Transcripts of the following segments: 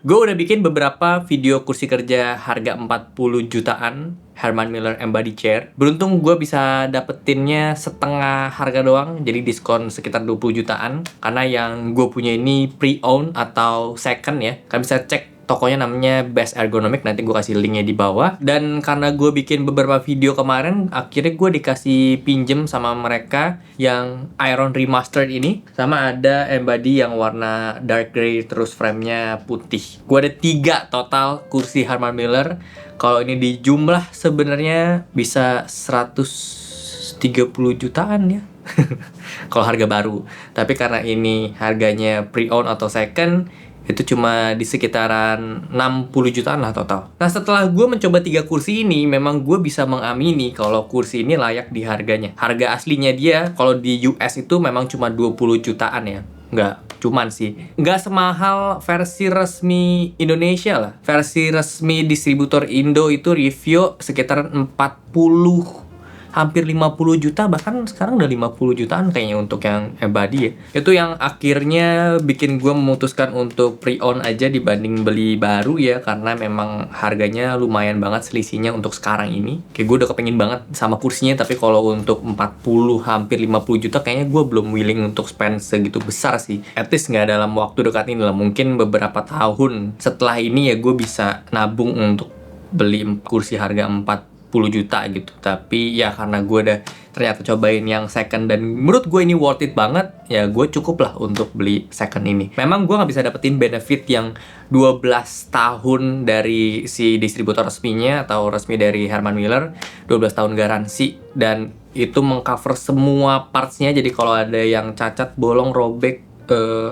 Gue udah bikin beberapa video kursi kerja harga 40 jutaan Herman Miller Embody Chair. Beruntung gue bisa dapetinnya setengah harga doang, jadi diskon sekitar 20 jutaan. Karena yang gue punya ini pre-owned atau second ya. Kalian bisa cek tokonya, namanya Best Ergonomic, nanti gue kasih linknya di bawah. Dan karena gue bikin beberapa video kemarin, akhirnya gue dikasih pinjem sama mereka yang Iron Remastered ini, sama ada Embody yang warna dark grey terus framenya putih. Gue ada 3 total kursi Herman Miller. Kalau ini dijumlah sebenarnya bisa 130 jutaan ya. Kalau harga baru. Tapi karena ini harganya pre-owned atau second, itu cuma di sekitaran 60 jutaan lah total. Nah, setelah gue mencoba 3 kursi ini, memang gue bisa mengamini kalau kursi ini layak di harganya. Harga aslinya dia kalau di US itu memang cuma 20 jutaan ya. Nggak semahal versi resmi Indonesia lah. Versi resmi distributor Indo itu review sekitar 40, hampir 50 juta, bahkan sekarang udah 50 jutaan kayaknya untuk yang Embody ya. Itu yang akhirnya bikin gue memutuskan untuk pre-own aja dibanding beli baru ya, karena memang harganya lumayan banget selisihnya untuk sekarang ini. Kayak gue udah kepengen banget sama kursinya, tapi kalau untuk 40 hampir 50 juta kayaknya gue belum willing untuk spend segitu besar sih. At least nggak dalam waktu dekat ini lah, mungkin beberapa tahun setelah ini ya gue bisa nabung untuk beli kursi harga 40 juta gitu. Tapi ya karena gue udah ternyata cobain yang second dan menurut gue ini worth it banget, ya gue cukup lah untuk beli second ini. Memang gue nggak bisa dapetin benefit yang 12 tahun dari si distributor resminya atau resmi dari Herman Miller, 12 tahun garansi, dan itu mengcover semua partsnya. Jadi kalau ada yang cacat, bolong, robek,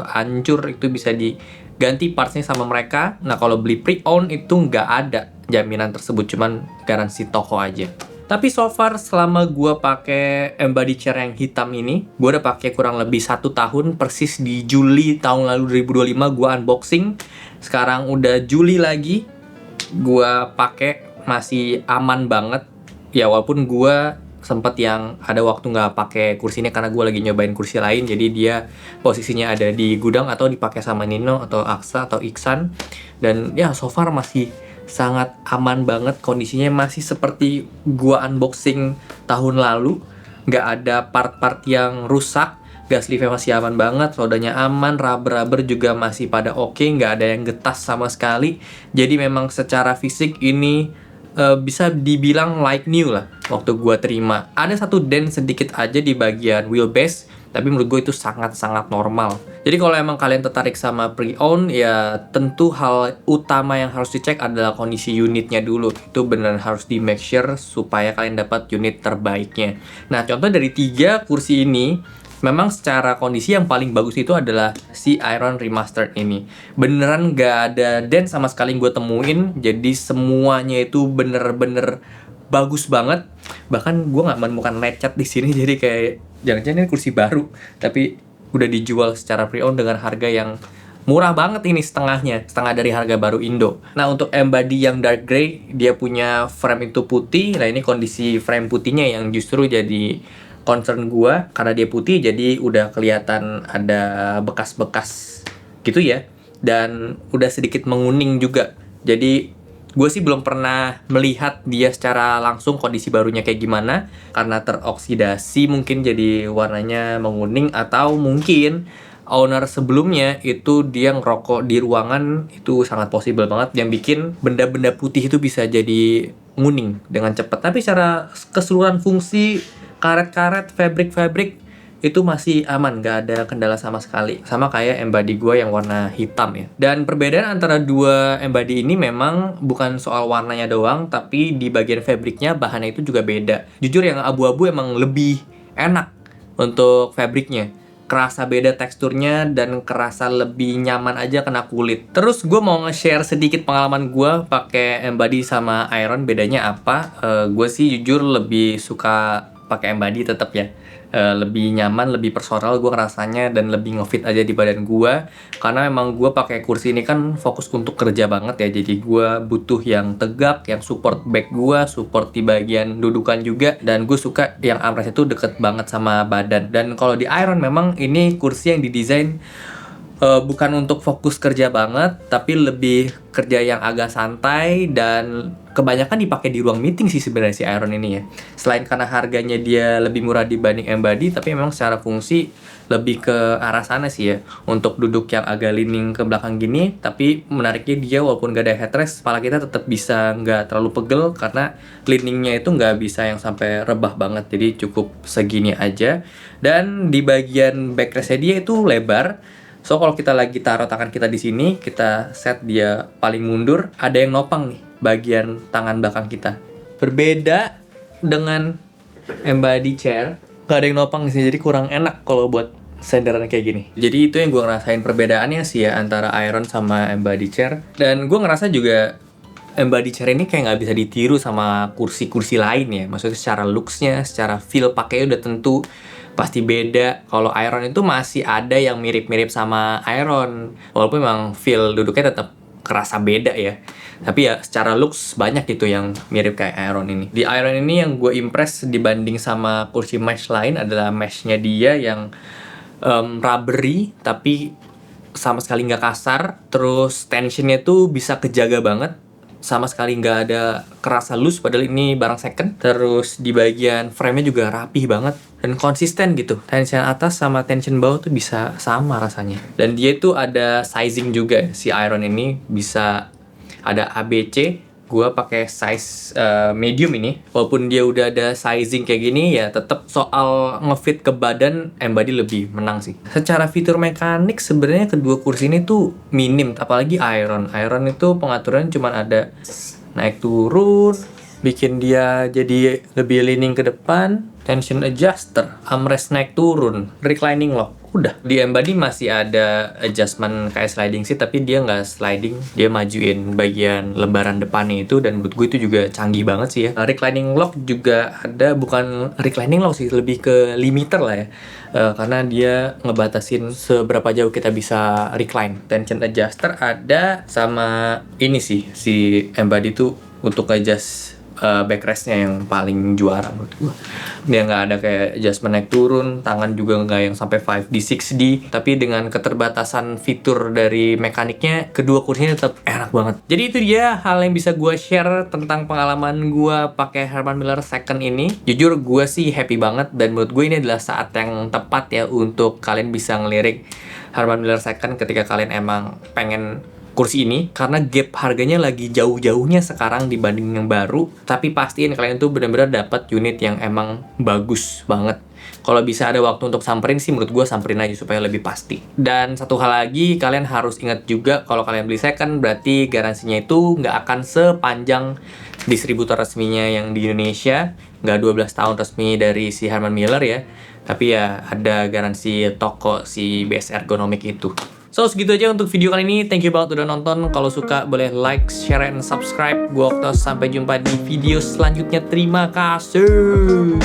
hancur, itu bisa diganti partsnya sama mereka. Nah, kalau beli pre-owned itu nggak ada jaminan tersebut, cuman garansi toko aja. Tapi so far selama gue pakai Embody Chair yang hitam ini, gue udah pakai kurang lebih 1 tahun, persis di Juli tahun lalu 2025 gue unboxing. Sekarang udah Juli lagi, gue pakai masih aman banget. Ya walaupun gue sempet yang ada waktu nggak pakai kursi ini karena gue lagi nyobain kursi lain, jadi dia posisinya ada di gudang atau dipakai sama Nino atau Aksa atau Iksan, dan ya so far masih sangat aman banget. Kondisinya masih seperti gua unboxing tahun lalu, nggak ada part-part yang rusak, gas liftnya masih aman banget, rodanya aman, rubber juga masih pada oke, nggak ada yang getas sama sekali. Jadi memang secara fisik ini bisa dibilang like new lah waktu gua terima. Ada satu dent sedikit aja di bagian wheelbase, tapi menurut gue itu sangat-sangat normal. Jadi kalau emang kalian tertarik sama pre-owned, ya tentu hal utama yang harus dicek adalah kondisi unitnya dulu. Itu benar harus di make sure supaya kalian dapat unit terbaiknya. Nah, contoh dari 3 kursi ini, memang secara kondisi yang paling bagus itu adalah si Iron Remastered ini. Beneran gak ada dent sama sekali gue temuin, jadi semuanya itu bener-bener bagus banget. Bahkan gue nggak menemukan lecet di sini, jadi kayak jangan-jangan ini kursi baru, tapi udah dijual secara pre-owned dengan harga yang murah banget ini, setengah dari harga baru Indo. Nah, untuk Embody yang dark grey, dia punya frame itu putih. Nah, ini kondisi frame putihnya yang justru jadi concern gue, karena dia putih jadi udah kelihatan ada bekas-bekas gitu ya, dan udah sedikit menguning juga. Jadi gue sih belum pernah melihat dia secara langsung kondisi barunya kayak gimana, karena teroksidasi mungkin jadi warnanya menguning, atau mungkin owner sebelumnya itu dia ngerokok di ruangan, itu sangat possible banget yang bikin benda-benda putih itu bisa jadi nguning dengan cepat. Tapi secara keseluruhan fungsi, karet-karet, fabric itu masih aman, gak ada kendala sama sekali. Sama kayak Embody gue yang warna hitam ya. Dan perbedaan antara 2 Embody ini memang bukan soal warnanya doang, tapi di bagian fabricnya, bahannya itu juga beda. Jujur yang abu-abu emang lebih enak untuk fabricnya. Kerasa beda teksturnya dan kerasa lebih nyaman aja kena kulit. Terus gue mau nge-share sedikit pengalaman gue pakai Embody sama Iron, bedanya apa. Gue sih jujur lebih suka pakai Embody tetap ya. Lebih nyaman, lebih personal gue rasanya, dan lebih ngefit aja di badan gue. Karena memang gue pakai kursi ini kan fokus untuk kerja banget ya, jadi gue butuh yang tegak, yang support back gue, support di bagian dudukan juga, dan gue suka yang armrest itu deket banget sama badan. Dan kalau di Iron memang ini kursi yang didesain bukan untuk fokus kerja banget, tapi lebih kerja yang agak santai dan kebanyakan dipakai di ruang meeting sih sebenarnya si Aeron ini ya. Selain karena harganya dia lebih murah dibanding Embody, tapi memang secara fungsi lebih ke arah sana sih ya. Untuk duduk yang agak leaning ke belakang gini, tapi menariknya dia walaupun gak ada headrest, kepala kita tetap bisa nggak terlalu pegel karena leaningnya itu nggak bisa yang sampai rebah banget, jadi cukup segini aja. Dan di bagian backrestnya dia itu lebar. So kalau kita lagi taruh tangan kita di sini, kita set dia paling mundur, ada yang nopang nih bagian tangan belakang kita. Berbeda dengan Embody chair, gak ada yang nopang sih, jadi kurang enak kalau buat senderan kayak gini. Jadi itu yang gue ngerasain perbedaannya sih ya antara Aeron sama Embody chair. Dan gue ngerasa juga Embody chair ini kayak nggak bisa ditiru sama kursi-kursi lain ya. Maksudnya secara looks-nya, secara feel pakainya udah tentu pasti beda. Kalau Aeron itu masih ada yang mirip-mirip sama Aeron, walaupun memang feel duduknya tetap kerasa beda ya. Tapi ya secara looks banyak gitu yang mirip kayak Aeron ini. Di Aeron ini yang gue impress dibanding sama kursi mesh lain adalah meshnya dia yang rubbery tapi sama sekali nggak kasar. Terus tensionnya tuh bisa kejaga banget, sama sekali nggak ada kerasa loose padahal ini barang second. Terus di bagian frame-nya juga rapih banget dan konsisten gitu. Tension atas sama tension bawah tuh bisa sama rasanya. Dan dia tuh ada sizing juga, si Aeron ini bisa ada ABC. Gua pakai size medium ini. Walaupun dia udah ada sizing kayak gini, ya tetap soal ngefit ke badan Embody lebih menang sih. Secara fitur mekanik sebenarnya kedua kursi ini tuh minim, apalagi Aeron. Aeron itu pengaturan cuma ada naik turun, bikin dia jadi lebih leaning ke depan, tension adjuster, armrest naik turun, reclining lock. Udah. Di Embody masih ada adjustment kayak sliding seat, tapi dia nggak sliding, dia majuin bagian lembaran depannya itu, dan menurut gue itu juga canggih banget sih ya. Reclining lock juga ada, bukan reclining lock sih, lebih ke limiter lah ya. Karena dia ngebatasin seberapa jauh kita bisa recline. Tension adjuster ada, sama ini sih, si Embody tuh untuk adjust backrestnya yang paling juara menurut gue. Dia nggak ada kayak adjustment naik turun, tangan juga nggak yang sampai 5D 6D, tapi dengan keterbatasan fitur dari mekaniknya, kedua kursinya tetap enak banget. Jadi itu dia hal yang bisa gue share tentang pengalaman gue pakai Herman Miller Second ini. Jujur gue sih happy banget, dan menurut gue ini adalah saat yang tepat ya untuk kalian bisa ngelirik Herman Miller Second ketika kalian emang pengen kursi ini, karena gap harganya lagi jauh-jauhnya sekarang dibanding yang baru. Tapi pastiin kalian tuh benar-benar dapat unit yang emang bagus banget. Kalau bisa ada waktu untuk samperin sih, menurut gue samperin aja supaya lebih pasti. Dan satu hal lagi, kalian harus ingat juga kalau kalian beli second, berarti garansinya itu nggak akan sepanjang distributor resminya yang di Indonesia. Nggak 12 tahun resmi dari si Herman Miller ya, tapi ya ada garansi toko si BS Ergonomic itu. So, segitu aja untuk video kali ini. Thank you banget udah nonton. Kalau suka boleh like, share, and subscribe. Gua Oktos, sampai jumpa di video selanjutnya. Terima kasih.